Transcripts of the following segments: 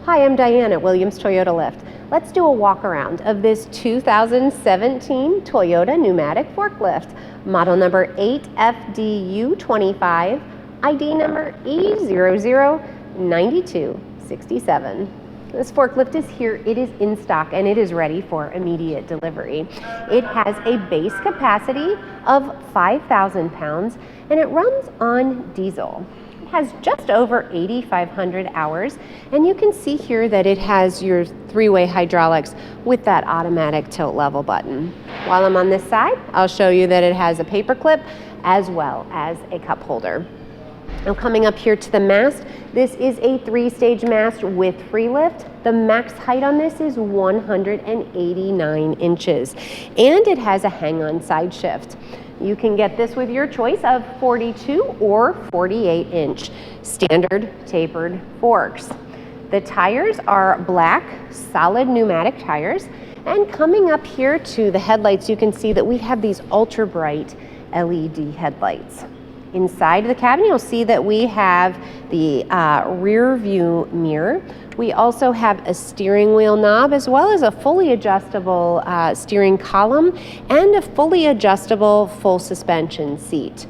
Hi, I'm Diane at Williams Toyota Lift. Let's do a walk around of this 2017 Toyota Pneumatic forklift, model number 8FDU25, ID number E009267. This forklift is here, it is in stock, and it is ready for immediate delivery. It has a base capacity of 5,000 pounds, and it runs on diesel. It has just over 8,500 hours, and you can see here that it has your three-way hydraulics with that automatic tilt level button. While I'm on this side, I'll show you that it has a paper clip as well as a cup holder. Now coming up here to the mast, this is a 3-stage mast with free lift. The max height on this is 189 inches, and it has a hang-on side shift. You can get this with your choice of 42 or 48 inch standard tapered forks. The tires are black, solid pneumatic tires, and coming up here to the headlights, you can see that we have these ultra bright LED headlights. Inside the cabin, you'll see that we have the rear view mirror. We also have a steering wheel knob as well as a fully adjustable steering column and a fully adjustable full suspension seat.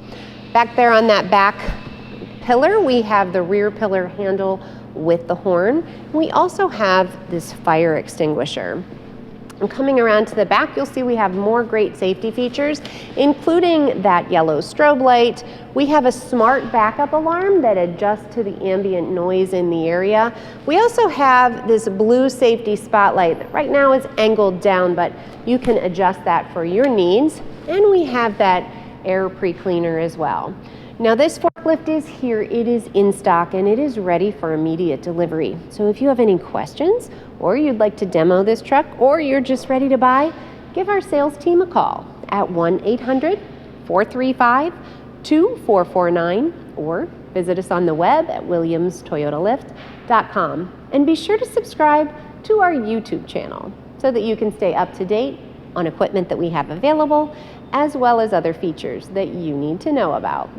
Back there on that back pillar, we have the rear pillar handle with the horn. We also have this fire extinguisher. And coming around to the back, you'll see we have more great safety features, including that yellow strobe light. We have a smart backup alarm that adjusts to the ambient noise in the area. We also have this blue safety spotlight that right now is angled down, but you can adjust that for your needs. And we have that air pre-cleaner as well. Now this forklift is here, it is in stock, and it is ready for immediate delivery. So if you have any questions, or you'd like to demo this truck, or you're just ready to buy, give our sales team a call at 1-800-435-2449, or visit us on the web at williamstoyotalift.com. And be sure to subscribe to our YouTube channel so that you can stay up to date on equipment that we have available, as well as other features that you need to know about.